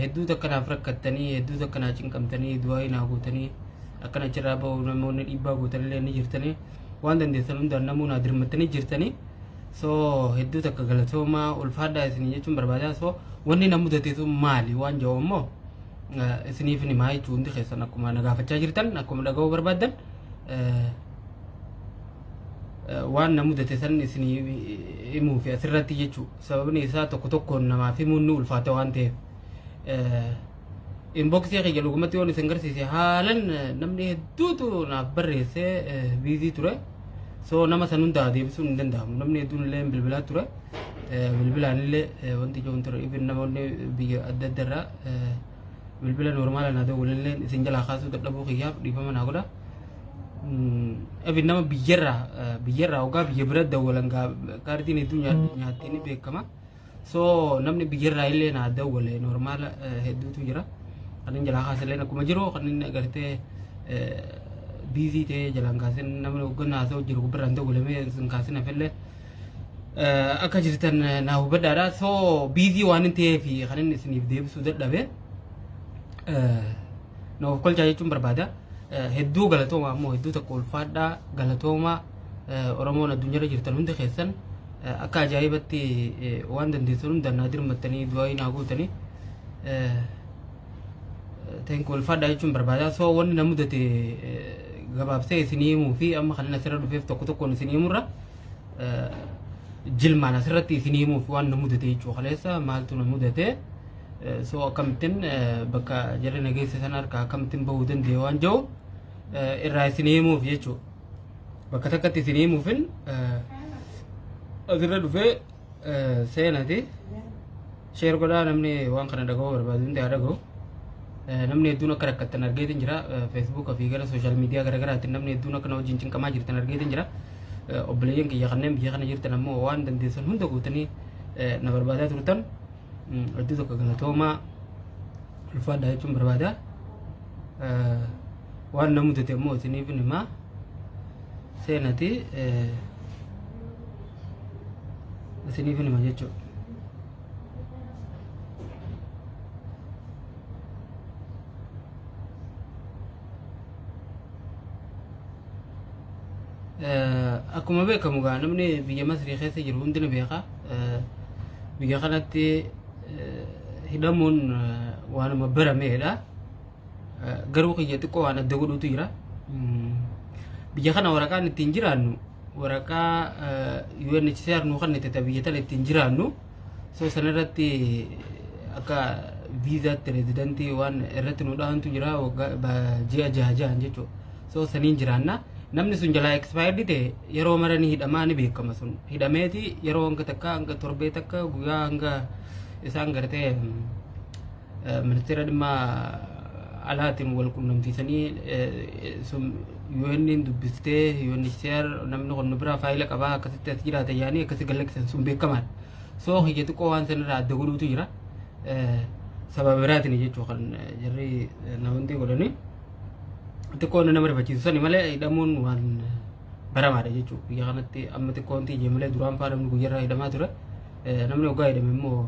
hedduu takkanaaf rakkattanii hedduu takkanaa cinqamtanii du'aa hin haguutanii akkana jirraa ba'u namoonni dhiibbaa guutanillee ni jirtanii waan dandeessan hundaan namuu naa dirmattanii jirtanii so hedduu takka galatoomaa ulfaadhaa isinii jechuun barbaadaa so wanni na mudate sun maali waan jedhu immoo isiniif ni maa jechuun hundi keessan akkuma na gaafachaa jirtan akkuma dhaga'uu barbaadan waan na mudate san isinii himuu fi asirratti jechuu sababni isaa tokko tokkoon namaaf himuun ni ulfaata waan ta'eef inboxii kiyya dhugumatti waan isin garsiise haalan namni hedduutu naaf barreessee biizii ture so nama san hundaa deebisuun hin danda'amu namni hedduun illee bilbilaa ture bilbilaan illee wanti joon ture ibin namoonni biyya adda addarraa bilbila normaala naa dawwalallee isin jalaa kaasuu dadhabuu kiyyaaf dhiifama naa godha ibin nama biyyarraa ogaa biyya bira dawwalan kaartiin hedduu nyaattee ni beekama so namni biyyarraa illee naa dawwale normaala hedduutu jira kanin jalaa kaasallee akkuma jiru kanin agartee biizii ta'ee jalaan kaasin namni hoggannaa haasa'u jiru gubbirraan dawwalamee isin kaasin hafillee akka jirtan naa hubadhaadha so biizii waan hin ta'eef kanin isiniif deebisuu dadhabe na of kolchaa jechuun barbaada hedduu galatooma ammoo hedduu tokko ulfaadhaa galatooma oromoon addunyaarra jirtan hundi keessan akka ajaa'ibatti waan dandeessan hundaan naa dirmattanii du'aa hin haguutanii thank ulfaadhaa jechuun barbaada so wanni na mudate gabaabsee isinii himuu fi amma kan asirra dhufeef tokko tokkoon isinii himurra jilmaan asirratti isinii himuu fi waan na mudate jechuu kaleessa maaltu na mudate so akkamittiin bakka jarri nageessa sana harkaa akkamittiin bahuu danda'e waan jiru irraa isinii himuuf jechuu bakka takkatti isinii himuufin asirra dhufee seenati sheer godhaa namni waan kana dhaga'uu barbaadu hundi haa dhaga'u namni hedduun akka rakkattan argeetin jira feesbuuka fi gara sooshaal miidiyaa garaagaraatiin namni hedduun akka na wajjin cinqamaa jirtan argeetin jira obboleeyyan kiyya kanneen biyya kana jirtan ammoo waan dandeessan hunda guutanii na barbaadaa turtan hedduu tokko galatoomaa ulfaadhaa jechuun barbaada waan na mudate ammoo isiniif himaa seenati isiniif hima jechuudha. akkuma beekamu gaa namni biyya Masrii keessa jiru hundi ni beeka biyya kanatti hidhamuun waanuma barameedha garuu kiyya xiqqoo waan adda godhuutu jira biyya kana waraqaan ittiin jiraannu waraqaa UNHCR nu kan itti biyya tana ittiin jiraannu so sanarratti akka viizaatti rezidantii waan irratti nu dhaantu jira ji'a jahaan jechuudha so saniin jiraanna namni sun jalaa expired ta'e yeroo maranii hidhamaa ni beekama sun hidhameeti yeroo hanga takka hanga torbee takka guyyaa hanga isaan gartee ministeera dhimma alaatiin wal quunnamsiisanii sun UN'n dubbistee UNHCR namni kun biraa faayila qabaa akkasitti as jiraata yaanii akkasi galakkisan sun beekamaadha so hiyya xiqqoo waan sanirraa adda godhuutu jira sababa biraatiin jechuu kan jarri namoonni godhanii xiqqoon nama rifachiisu sani malee hidhamuun waan baramaadha jechuudha biyya kanatti amma xiqqoon tiijee malee duraan faa namni guyyarraa hidhamaa ture namni waggaa hidhame immoo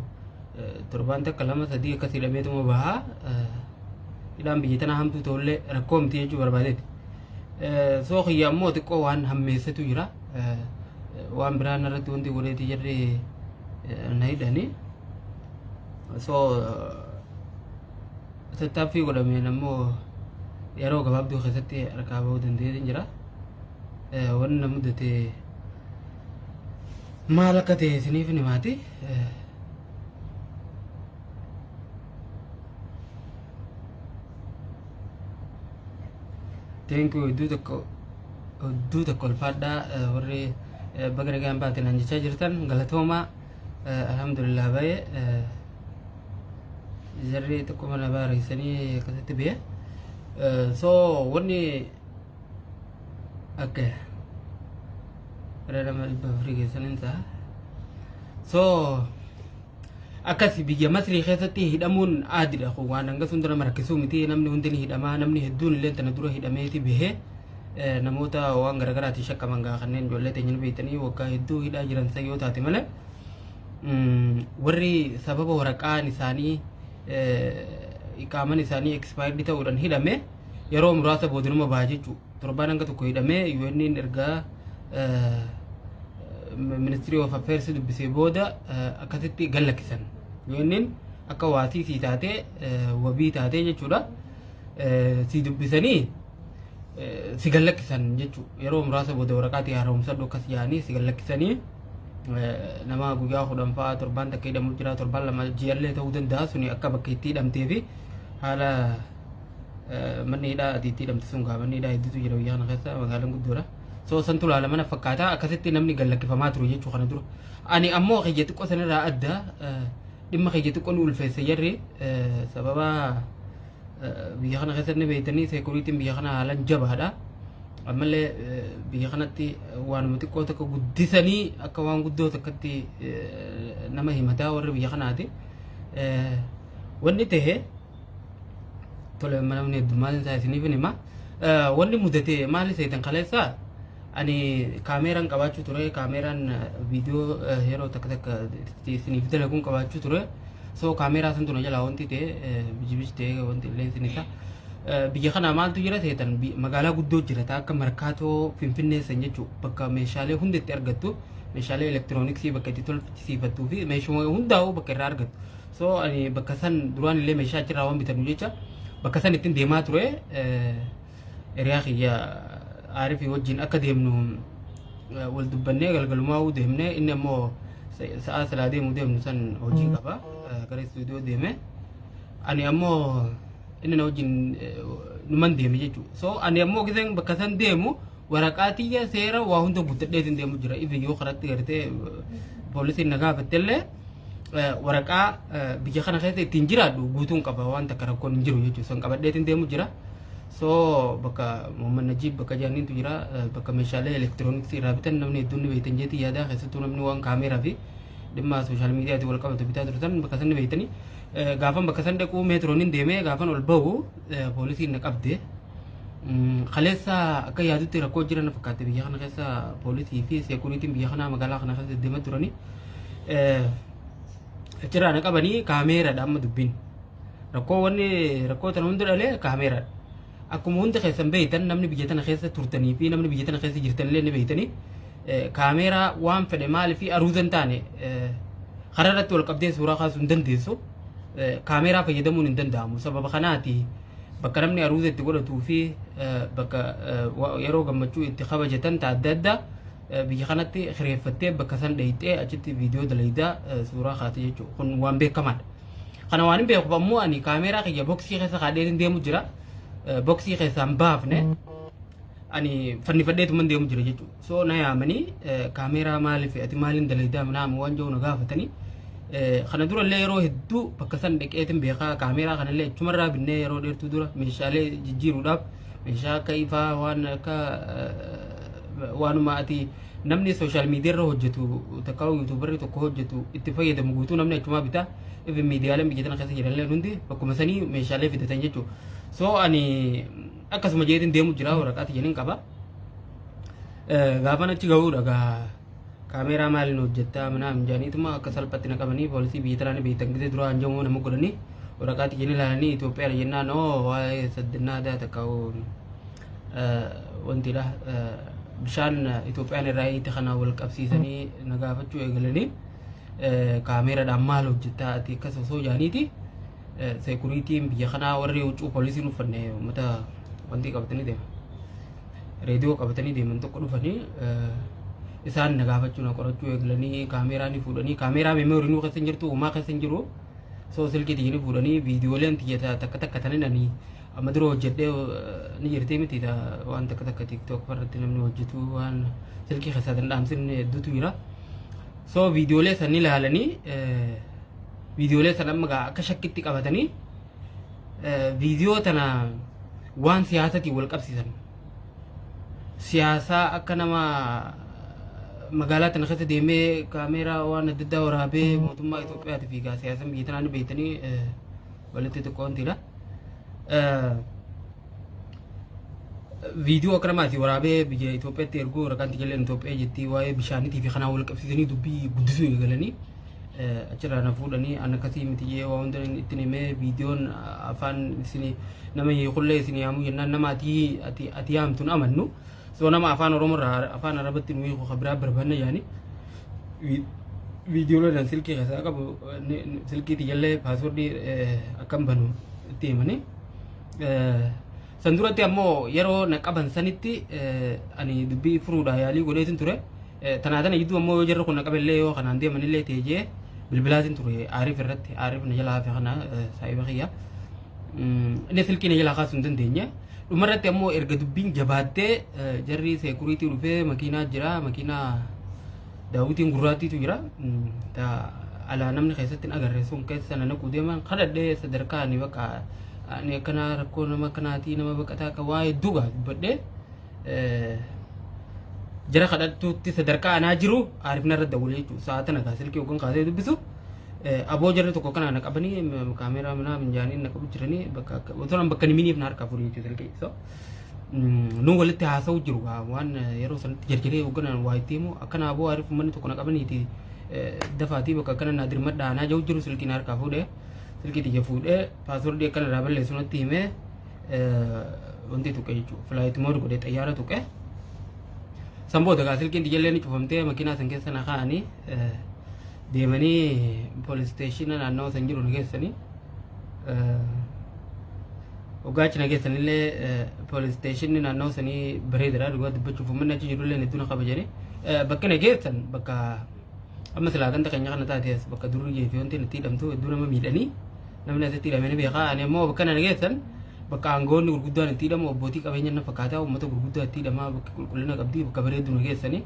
torbaan takka lama sadii akkas hidhameetuma bahaa hidhaan biyya tanaa hamtuu ta'ullee rakkoo miti jechuu barbaadeeti soo kiyya ammoo xiqqoo waan hammeessatu jira waan biraan irratti wanti godheeti jarri na hidhanii soo tattaaffii godhameen ammoo yeroo gabaabduu keessatti harkaa bahuu dandeetiin jira wanni na mudate maal akka ta'e isiniif himaati thank you hedduu tokko ulfaadhaa warri baga nagaan baateen an jechaa jirtan galatoomaa alhamdulillah baay'ee jarri tokko mana baareessanii akkasitti biyya so wanni akka nama dhibba afurii keessaniin ta'a so akkasi biyya Masrii keessatti hidhamuun aadiidha kun waan hanga sun dura marakkisuu miti namni hundi ni hidhamaa namni hedduun illee tana dura hidhameeti bahee namoota waan garaagaraatiin shakkaman gaa kanneen ijoollee teenyaan beektanii waggaa hedduu hidhaa jiran san yoo taate malee warri sababa waraqaan isaanii iqaaman isaanii expired ta'uudhaan hidhame yeroo muraasa boodinuma ba'a jechuudha. Torbaan hanga tokko hidhame UN ergaa Ministry of Affairs dubbisee booda akkasitti gallakkisan. UN akka waasii sii taatee wabii taatee jechuudha. Si dubbisanii si gallakkisan jechuudha. Yeroo muraasa booda waraqaatii haaromsadhu akkas yaa'anii si gallakkisanii nama guyyaa 10 fa'aa torbaan takka hidhamuu jira, torbaan lama ji'allee ta'uu danda'a. Suni akka bakka itti hidhamtee fi haala manni hidhaa itti hidhamte sun gaa manni hidhaa hedduutu jira biyya kana keessa magaalaan guddoodha. So santu laala mana fakkaata akkasitti namni gallakkifamaa ture jechuu kana dura. Ani ammoo kiyya xiqqoo sanirraa adda dhimma kiyya xiqqoo ni ulfeesse jarri sababa biyya kana keessatti beeytanii seekuriitiin biyya kana haalaan jabaadha. Ammallee biyya kanatti waanuma xiqqoo tokko guddisanii akka waan guddoo tokkotti nama himataa warri biyya kanaati. Wanni ta'e tole mana heddummaan isaa isiniif hima. Wanni mudate maali seetan kaleessa ani kaameraan qabaachuu ture. Kaameraan viidiyoo yeroo takka takka isiniif dalaguun qabaachuu ture. So kaameraa santu na jalaa wanti ta'e bijibij ta'e wanti leensiin isaa biyya kana maaltu jira seetan magaalaa guddoo jira akka markaatoo Finfinnee san jechuudha. Bakka meeshaalee hundi itti argattu, meeshaalee elektirooniksii bakka itti tolfisiifattuu fi meeshaalee hundaa'uu bakka irraa argattu. So ani bakka san duraan illee meeshaa achirraa waan bitanu jecha bakka san ittiin deemaa ture. Hiriyaa kiyya Aarifii wajjin akka deemnu wal dubbannee galgalumaa deemne inni ammoo sa'a salaa deemuu deemnu san hojii qaba gara istuudiyoo deeme. Ani ammoo inni na wajjin numan deeme jechuudha. So ani ammoo giseen bakka san deemu waraqaa tiyya seera waa hunda guuttadheetiin deemu jira. Ifiyyoo karatti gartee poolisiin na gaafattellee waraqaa biyya kana keessa ittiin jiraadhu guutuun qaba waan takka rakkoon hin jiru jechuudha. San qabadheetiin deemu jira. So bakka Muhammad Najib bakka jaaniintu jira bakka meeshaalee elektirooniksii irraa bitan namni hedduun ni beektan jeetii yaadaa keessattuu namni waan kaameeraa fi dhimma sooshaal miidiyaatti wal qabatu bitaa turtan bakka san ni beektanii. Gaafan bakka san dhaquu meetrooniin deemee gaafan ol bahu poolisiin na qabde. Kaleessa akka yaadutti rakkoo jiran fakkaate biyya kana keessa poolisii fi seekuriitiin biyya kanaa magaalaa kana keessa deemaa turanii. Achirraa na qabanii kaameeraadha amma dubbiin. Rakkoo tana hundi dhalee kaameeraadha. Akkuma hundi keessan beeytan namni biyya tana keessa turtanii fi namni biyya tana keessa jirtanillee ni beeytanii kaameeraa waan fedhe maaliif aruuzan taane karaa irratti wal qabdee suuraa kaasuu hin dandeessu. Kaameeraa fayyadamuun hin danda'amu. Sababa kanaati bakka namni aruuza itti godhatuu fi bakka yeroo gammachuu itti kabajatan adda addaa biyya kanatti hireeffattee bakka san dhayitee achitti viidiyoo dalaydaa suuraa kaate jechuudha. Kun waan beekamaadha. Kana waan hin beekuuf ammoo ani kaameeraa kiyya boksii keessa kaadheen deemu jira. Boksii keessaan baafne ani fannifadheetuman deemu jira jechuudha. So na yaamanii kaameeraa maaliif ati maaliin dalaydaa naama waan jiru na gaafatanii. Kana dura illee yeroo hedduu bakka san dhaqeetiin beekaa kaameeraa kanallee achumarraa binnee yeroo dheertuu dura meeshaalee jijjiiruudhaaf meeshaa akka ifaa waan akka waanuma ati namni sooshaal miidiyaarra hojjetu takka yuutuubarri tokko hojjetu itti fayyadamu guutuu namni achumaa bitaa ifi miidiyaaleen biyya tana keessa jiranillee hundi bakkuma sanii meeshaalee fidatan jechuudha. So ani akkasuma jeetiin deemu jira waraqaati jedhin qaba. Gaafan achi ga'uudha kaameeraa maaliin hojjettaa manaan jaaniituma akka salphatti naqamanii poolisii biyya tanaanii beektan gisee dura hanjamoo nama godhanii waraqaati jedhin ilaalanii Itoophiyaa jennaan waa'ee saddannaa aadaa takka wantidha bishaan Itoophiyaan irraa itti kana wal qabsiisanii na gaafachuu eegalanii kaameeraadhaan maal hojjettaa ati akkas osoo jaaniiti. Seekuriitiin biyya kanaa warri huccuu poolisiin uffanne uummata wanti qabatanii deeman reediyoo qabatanii deeman tokko dhufanii isaan na gaafachuu na qorachuu eegalanii kaameeraa ni fuudhanii kaameeraa meemoorii nu keessa hin jirtu uumaa keessa hin jiru. So silkii ni fuudhanii viidiyooleen tiyya takka takka tananii amma dura hojjedhee ni jirtee miti waan takka takka TikTok irratti namni hojjetu waan silkii keessaa danda'amsin hedduutu jira. So viidiyoolee san ilaalanii viidiyoolee san amma akka shakkitti qabatanii viidiyoo tana waan siyaasatiin wal qabsiisan. Siyaasaa akka nama magaalaa tana keessa deemee kaameeraa waan adda addaa waraabee mootummaa Itoophiyaatiif egaa siyaasan biyya tanaa ni beektanii walitti xiqqoontidha. Viidiyoo akka namaati waraabee biyya Itoophiyaatti erguu waraqaan tijalleen Itoophiyaa jettii waa'ee bishaaniitii fi kanaa wal qabsiisanii dubbii guddisuu eegalanii achirraa na fuudhanii ana kasii miti jee waa hunda ittiin himee viidiyoon afaan isin nama hiikullee isin yaamuu jennaan nama ati yaamtuun amannu so nama afaan oromoorraa afaan arabatti nu hiiku biraa barbaanna yaani viidiyooleen silkii keessaa qabu silkiiti jallee paaswordii akkam banu itti himanii san duratti ammoo yeroo na qaban sanitti ani dubbii furuudha yaalii godheetin ture tanaatana jidduu ammoo yoo jarra kun na qaballee yoo kanaan deemanillee teejee bilbilaatin ture aariif irratti aariif na jalaa hafe kana saayiba kiyya inni silkii na jalaa kaasuu hin dandeenye dhumarratti ammoo erga dubbiin jabaattee jarri seekuriitii dhufee makiinaa jira makiinaa daawwitiin gurraattiitu jira alaa namni keessatti agarre sun keessa sana naquu deeman kadhadhee sadarkaa ani bakka ani akkana rakkoo nama kanaatii nama baqataa akka waa hedduu dubbadhee jara kadhattuutti sadarkaa anaa jiru aarifna irra dawwalee jechuudha sa'aata nagaa silkii yookaan kaasee dubbisu aboo jarri tokko kana na qabanii kaameeraa manaa minjaanii na qabu jiranii bakka bakka niminiif na harkaa furii jechuudha silkii so nu walitti haasa'u jiru waan yeroo sanatti jarjaree hoogganaan waa itti himu akkana aboo aariif uummanni tokko na qabaniiti dafaatii bakka akkana naa dirmadhaa anaa jiru jiru silkii na harkaa fuudhee silkii tiyya fuudhee paaswordii akkana irraa balleessu natti himee wanti tuqe jechuudha filaayit mood godhee xayyaara tuqe Samboota gaa silkiin tiyallee ni cufamtee makiinaa san keessa na kaa'anii deemanii police station naannoo san jiru na geessanii ogaachi na geessanillee police station naannoo sanii bareedaadha dhugaa dubbachuuf uummanni achi jirullee hedduu na qaba jedhee bakka na geessan bakka amma silaa ganda keenya kana taatees bakka durri fi wanti natti hidhamtu hedduu nama miidhanii namni asitti hidhamee ni beekaa ani ammoo bakka na geessan bakka aangoonni gurguddaan itti hidhamu abbootii qabeenya na fakkaataa uummata gurguddaa itti hidhamaa bakka qulqullina qabdii bakka bareedduu na geessanii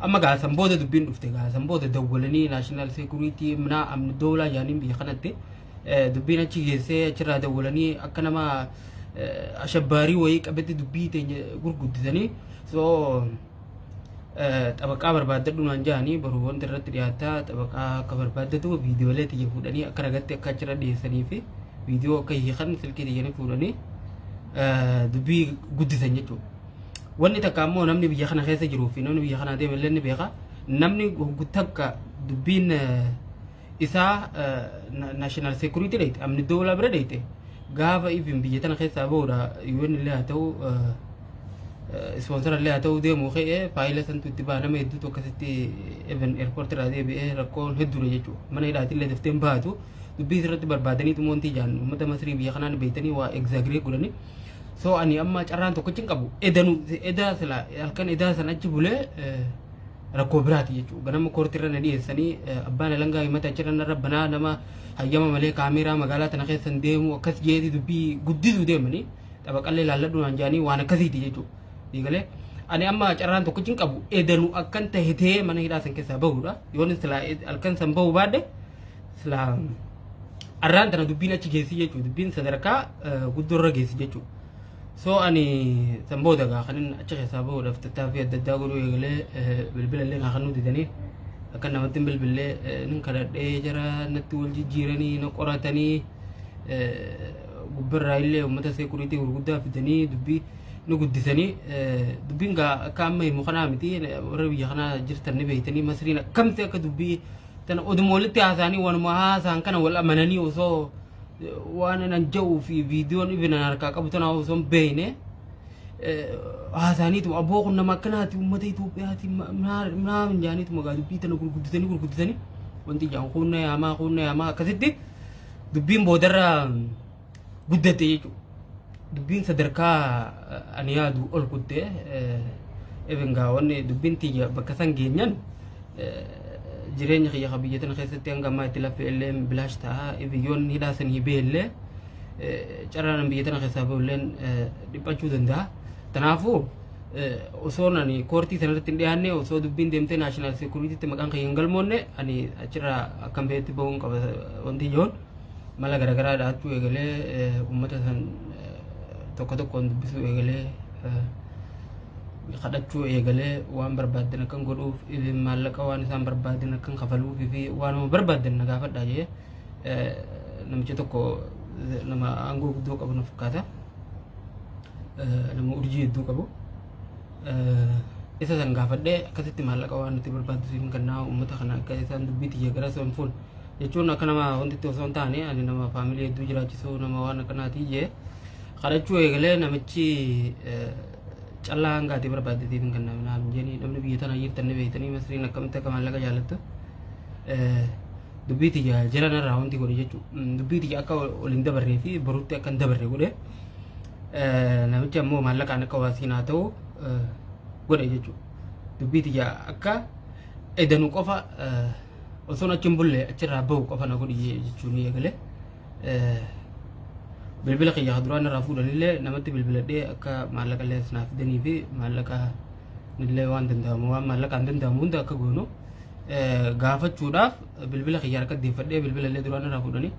amma gaa Sambooda dubbiin dhufte gaa Sambooda dawwalanii naashinaal seekuriitii minaa amni doolaa yaaniin biyya kanatti dubbiin achi geessee achirraa dawwalanii akka nama ashabbaarii wayii qabetti dubbii teenya gurguddisanii soo xabaqaa barbaaddadhu naan jahanii baruu wanti irratti dhiyaataa xabaqaa akka barbaaddatu viidiyoolee tiyya fuudhanii akka ragatti akka achirra dhiyeessanii fi viidiyoo akka hiikan silkii tiyyanii fuudhanii dubbii guddisan jechuudha. Wanni takka ammoo namni biyya kana keessa jiruu fi namni biyya kana deemallee ni beeka namni takka dubbiin isaa naashinaal seekuriitii dheeyte amni doolaa bira dheeyte gaafa ifin biyya tana keessaa bahuudha UN illee haa ta'u ispoonsara illee haa ta'u deemuu ka'ee faayila santu itti ba'a nama hedduutu akkasitti even eerpoortii irraa deebi'ee rakkoon hedduudha jechuudha mana hidhaatti illee dafteen baatu dubbii irratti barbaadanii tumoontii jaan uummata Masrii biyya kanaan beeytanii waa egzaagiree godhanii so ani amma carraan tokkochi hin qabu edaa sila halkan edaa san achi bulee rakkoo biraati jechuudha ganama koortirra na dhiyeessanii abbaan alangaa himata achirra narra banaa nama hayyama malee kaameeraa magaalaa tana keessan deemu akkas jeeti dubbii guddisuu deemanii xabaqallee laalladhu naan jaanii waan akkasiiti jechuudha diigalee ani amma carraan tokkochi hin qabu edanu akkan tahitee mana hidhaa san keessaa bahuudha yoon sila halkan san bahu baadhe sila arraan tana dubbiin achi geessi jechuudha dubbiin sadarkaa guddoorra geessi jechuudha so ani Sambooda gaa kanin achi keessaa bahuudhaaf tattaaffii adda addaa godhuu eegalee bilbila illee naa kannuu didanii akka namatti hin bilbillee nin kadhadhee jara natti wal jijjiiranii na qoratanii gubbarraa illee uummata seekuriitii gurguddaa fidanii dubbii nu guddisanii dubbiin gaa akka amma himu kanaa miti warra biyya kanaa jirtan ni beeytanii Masriin akkamti akka dubbii tana oduma walitti haasa'anii waanuma haasa'an kana wal amananii osoo waan nan ja'uu fi viidiyoon ibina harkaa qabu tana osoo hin beeyne haasa'aniitu aboo kun nama akkanaati uummata Itoophiyaati minaa jaaniitu magaa dubbii tana gurguddisanii wanti jaan kunna yaamaa akkasitti dubbiin boodarra guddate jechuudha dubbiin sadarkaa ani yaadu ol kuttee even gaa wanni dubbiin tiyya bakka san geenyan jireenya kiyya biyya tana keessatti hanga ammaa itti laffee illee bilaash ta'a biyyoon hidhaasanii beellee carraan biyya tana keessaa bahulleen dhiphachuu danda'a. Kanaafuu osoo ani koortii sanarratti hin dhiyaanne osoo dubbiin deemtee naashinaal seekuriitiitti maqaan kiyya hin galmoonne ani achirraa akkam beetti bahuun qaba wanti ijoon mala garaagaraa dhaachuu eegalee uummata san tokko tokkoon dubbisuu eegalee kadhachuu eegalee waan barbaadan akkan godhuuf maallaqa waan isaan barbaadan akkan kafaluuf fi waanuma barbaadan na gaafadhaa jee namicha tokko nama aangoo guddoo qabu na fakkaata nama urjii hedduu qabu isa san gaafadhee akkasitti maallaqa waan nuti barbaaddusiin kannaa uummata kana akka isaan dubbiitti gara soonfuun jechuun akka nama wantitti osoo hin taane ani nama faamilii hedduu jiraachisuu nama waan akkanaatii jee kadhachuu eegalee namichi callaa hangaatee barbaaddeetiif hin kannaa naam jenii namni biyya tana jirtanne beeytanii Masriin akkamitti akka maallaqa jaalattu dubbiitti jala narraa wanti godhe jechuudha dubbiitti akka waliin dabarree fi baruutti akka hin dabarre godhe namichi ammoo maallaqaan akka waasiin haa ta'u godhe jechuudha dubbiitti akka edanuu qofa osoo achiin bullee achirraa bahu qofa na godhi jechuun eegale bilbila kiyyaa duraan irraa fuudhanillee namatti bilbiladhee akka maallaqa illee naaf fidanii fi maallaqa illee waan danda'amu waan maallaqaan danda'amu hunda akka goonu gaafachuudhaaf bilbila kiyyaa harka deeffadhee bilbila illee duraan irraa fuudhanii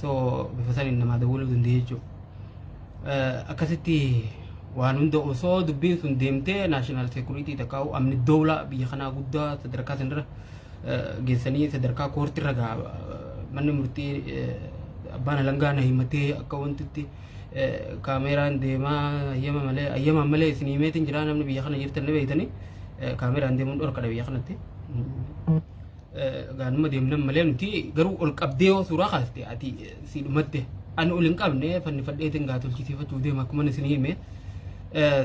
soo bifa saniin namaa dawwaluu danda'e jechuudha akkasitti waan hunda osoo dubbiin sun deemtee naashinaal seekuriitii takkaa'u amni dawlaa biyya kanaa guddaa sadarkaa sanirra geessanii sadarkaa koortirra manni murtii abbaan alangaa na himatee akka wantitti kaameraan deemaa ayyamaan malee isin himeetiin jira namni biyya kana jirtan beeytanii kaameraan deemuun dhorkadha biyya kanatti gaanuma deemnan malee nuti garuu ol qabdee yoo suuraa kaaste ati si dhumatte ani ol hin qabne fannifadheetiin gaa tolchisiifachuu deema akkuma isin hime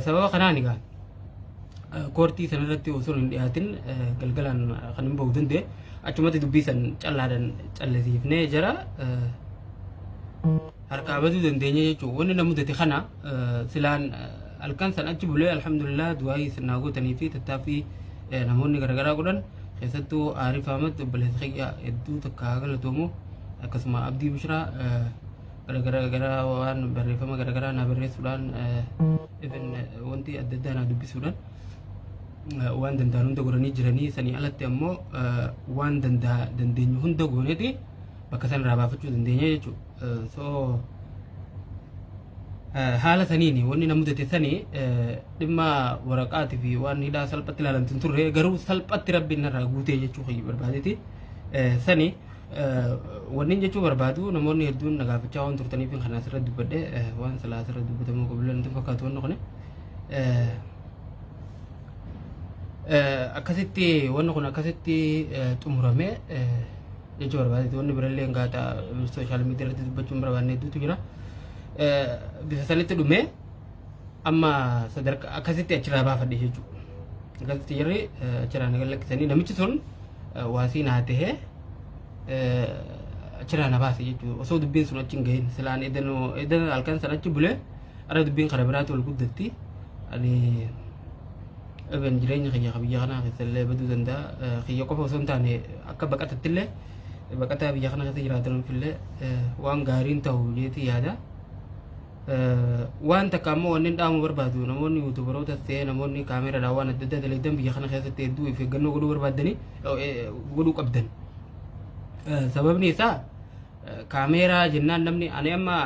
sababa kanaan egaa koortii sanarratti osoo hin dhiyaatin galgalaan kan hin bahu danda'e achumatti dubbii san callaadhaan callisiifnee jira harkaa baduu dandeenya jechuudha wanni na mudate kana silaan halkan san achi bulee alhamdulillah du'aayii sirnaa gootanii fi tattaaffii namoonni garaagaraa godhan keessattuu Aariif Ahmad obboleessa kiyyaa hedduu takka galatoomu akkasuma Abdii Bushraa garaagaraa waan barreeffama garaagaraa na barreessuudhaan wanti adda addaa na dubbisuudhaan waan danda'an hunda godhanii jiranii sanii alatti ammoo waan dandeenyu hunda gooneeti bakka sanarraa baafachuu dandeenya jechuudha soo haala saniini wanni na mudate sanii dhimma waraqaatii fi waan hidhaa salphatti ilaalamtu hin turre garuu salphatti rabbiin narraa guutee jechuu kiyya barbaadeeti sanii wanni jechuu barbaadu namoonni hedduun na gaafachaa waan turtaniif kan asirra dubbadhe waan salaa asirra dubbatamuu qabulan tun fakkaatu wanni kune akkasitti wanni kun akkasitti xumurame jechuu barbaade wanni birallee ngaataa sooshaal miidiyaa irratti dubbachuun barbaanne hedduutu jira bifa sanitti dhume amma sadarkaa akkasitti achirraa baafadhe jechuudha akkasitti jirri achirraa naga lakkisanii namichi sun waasii naa tahee achirraa na baase jechuudha osoo dubbiin sun achi hin gahin silaan edan halkan san achi bulee ara dubbiin kara biraatti ol guddatti ani even jireenya kiyya biyya kanaa keessallee baduu danda'a kiyya qofa osoo hin taane akka baqatattillee baqataa biyya kana keessa jiraatanuufillee waan gaariin ta'u jeetii yaada waan takka ammoo wanni dhaamu barbaadu namoonni yuutuubaroota ta'ee namoonni kaameeraadhaan waan adda addaa dalagan biyya kana keessatti hedduu of eeggannoo godhuu barbaadanii godhuu qabdan sababni isaa kaameeraa jennaan namni ani amma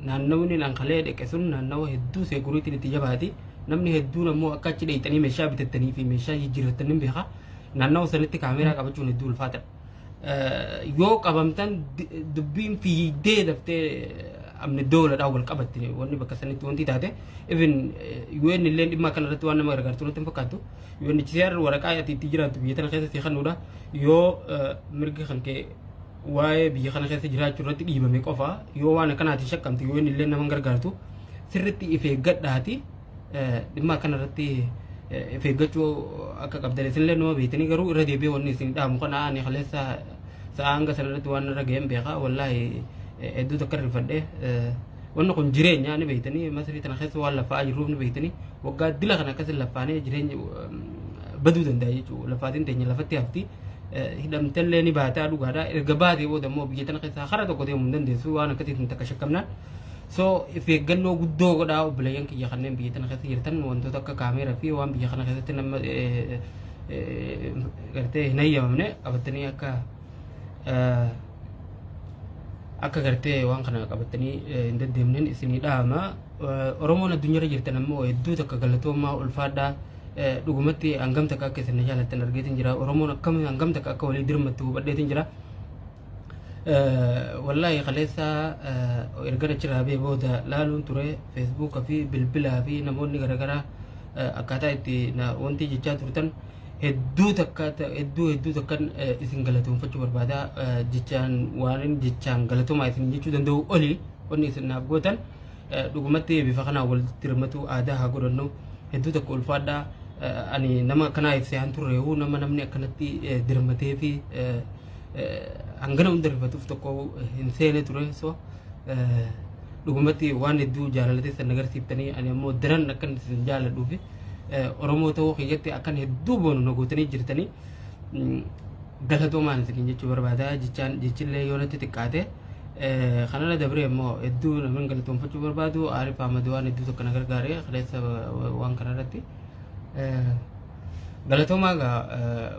naannawni nankalee dheqe sun naannawa hedduu seekuriitiin itti jabaati namni hedduun ammoo akka achi dheeyxanii meeshaa bitattanii fi meeshaa jijjiirratanii beeka naannawa sanitti kaameeraa qabachuun hedduu ulfaataadha yoo qabamtan dubbiin fiigdee daftee amni dooladhaan wal qabatte wanni bakka sanitti wanti taate even UN illee dhimma kanarratti waan nama gargaartu natti hin fakkaatu UNHCR waraqaa ati itti jiraattu biyya tana keessatti kennuudha yoo mirga kan kee waa'ee biyya kana keessa jiraachuu irratti dhiibame qofa yoo waan akkanaati shakkamte UN illee nama gargaartu sirriitti if eeggadhaati dhimma kanarratti if eeggachuu akka qabdan isinillee nama beektanii garuu irra deebi'ee wanni isin dhaamu kana ani kaleessa sa'a hanga sanarratti waan irra ga'een beekaa wallaahi hedduu takka rifadhee wanni kun jireenya ni beektanii Masrii tana keessa waan lafaa jiruuf ni beektanii waggaa dila kana akkasii lafaanee jireenya baduu danda'a jechuudha lafaatiin teenya lafatti hafti hidhamtellee ni baataa dhugaadha erga baatee booda immoo biyya tana keessa hara tokko deemuu hin dandeessu waan akkasiitiin takka shakkamnaan so if eeggannoo guddoo godhaa obboleeyyan kiyya kanneen biyya tana keessa jirtan wantoota akka kaameeraa fi waan biyya kana keessatti nama gartee hin hayyamamne qabatanii akka gartee waan kana qabatanii hin deddeemnen isinii dhaama Oromoon addunyaarra jirtan ammoo hedduu takka galatoomaa ulfaadhaa dhugumatti hangam takka akka isin jaalattan argeetiin jira Oromoon akkam hangam takka akka walii dirmatti hubadheetiin jira wallahi kaleessa erga achirraa bee booda laaluun ture Facebook fi bilbilaa fi namoonni garaagaraa akkaataa itti wanti jechaa turtan hedduu takkan isin galatoomfachuu barbaada. Jechaan waan jechaan galatoomaa isin jechuu danda'u oli wanni isin naaf gootan dhugumatti bifa kanaan walitti hirmatu aadaa haa godhannu. Hedduu takka ulfaadhaa. Ani nama kana ibsee han turre nama namni akkanatti dirmatee fi hangana hunda rifatuuf tokko hin seene ture. So dhugumatti waan hedduu jaalalate san agarsiiftanii ani ammoo daran akkan isin jaaladhuufi Oromoo ta'uu kiyyatti akkan hedduu boonu na gootanii jirtanii galatoomaan isin jechuu barbaada. Jechillee yoo natti xiqqaate kanarra dabree immoo hedduu namni galatoomfachuu barbaadu. Aariif Ahmad waan hedduu tokko na gargaare kaleessa waan kanarratti galatoomaa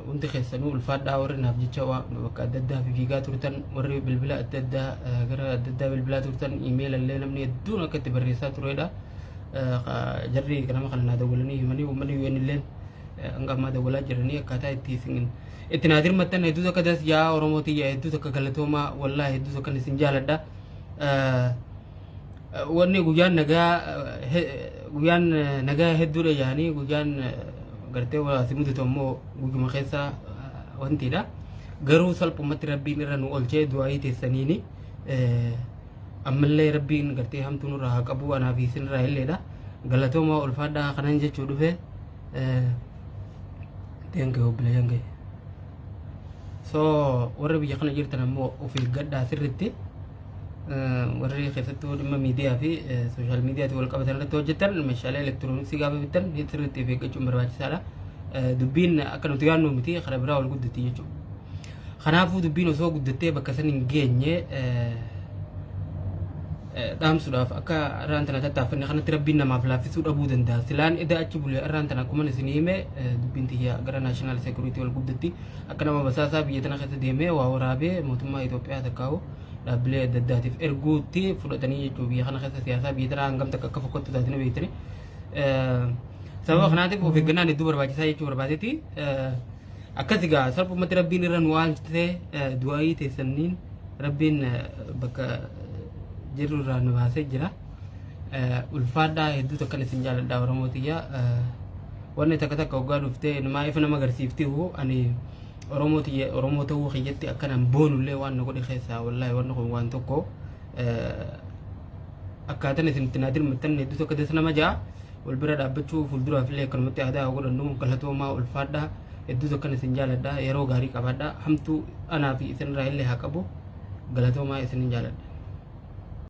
wanti keessanuu ulfaadhaa warri naaf jecha bakka adda addaa fiigaa turtan warri bilbila adda addaa gara adda addaa bilbilaa turtan iimeela illee namni hedduun akka itti barreessaa turedha. Jarri nama kana naa dawwalanii himanii uummanni UN illeen hanga ammaa dawwalaa jiranii akkaataa itti naa dirmattan hedduu takka das yaa Oromootiyya hedduu takka galatoomaa wallaahi hedduu takka isin jaaladha. Wanni guyyaan nagaa hedduudha yaanii guyyaan gartee walaasi mudatu ammoo guyyuma keessa wantidha. Garuu salphumatti rabbiin irra nu oolchee du'aayii teessaniini ammallee rabbiin gartee hamtuu nurraa haa qabu anaaf isinirraa illeedha. Galatoomaa ulfaadhaa kanan jechuu dhufe deengee obboleeyyange. So warra biyya kana jirtan ammoo of eeggadhaa sirritti. Warri keessattuu dhimma miidiyaa fi sooshaal miidiyaatti wal qabatan irratti hojjetan meeshaalee elektirooniksii gaafa bittan sirriitti of eeggachuun barbaachisaadha. Dubbiin akka nuti yaadnu miti karaa biraa wal guddatti jechuudha. Kanaafuu dubbiin osoo guddattee bakka san hin geenye dhaamsuudhaaf akka irraan tana tattaaffanne kanatti rabbiin namaaf laaffisuu dhabuu danda'a. Silaan eda achi bulee irraan tana akkuma isin hime dubbiin tiyya gara naashinaal seekuriitii wal guddatti akka nama basaasaa biyya tana keessa deemee waa waraabee mootummaa Itoophiyaa takkaa'u dhaabbilee adda addaatiif erguutti fudhatanii jechuudha. Biyya kana keessa siyaasaa biyya tanaa hangam takka akka fokkottu taatanii beektanii. Sababa kanaatiif of eeggannaan hedduu barbaachisaa jechuu barbaadeeti. Akkasi gaa salphumatti rabbiin irra nu waalchitee du'aayii teessaniin rabbiin bakka jirru irraa nu baasee jira. Ulfaadhaa hedduu takkan isin jaaladhaa Oromootiyya. Wanni takka takka hoggaa dhuftee namaa ifa nama agarsiiftihu ani Oromoo ta'uu kiyyatti akkanaan boonullee waan na godhe keessaa wallaahi wanni kun waan tokko akkaataan isin itti naa dirmattan hedduu tokko des nama ja'a. Wal bira dhaabbachuu fuulduraaf illee akkanumatti aadaa godhannu galatoomaa ulfaadhaa hedduu tokkan isin jaaladhaa yeroo gaarii qabaadhaa hamtuu anaa fi isinirraa illee haa qabu galatoomaa isin jaaladha.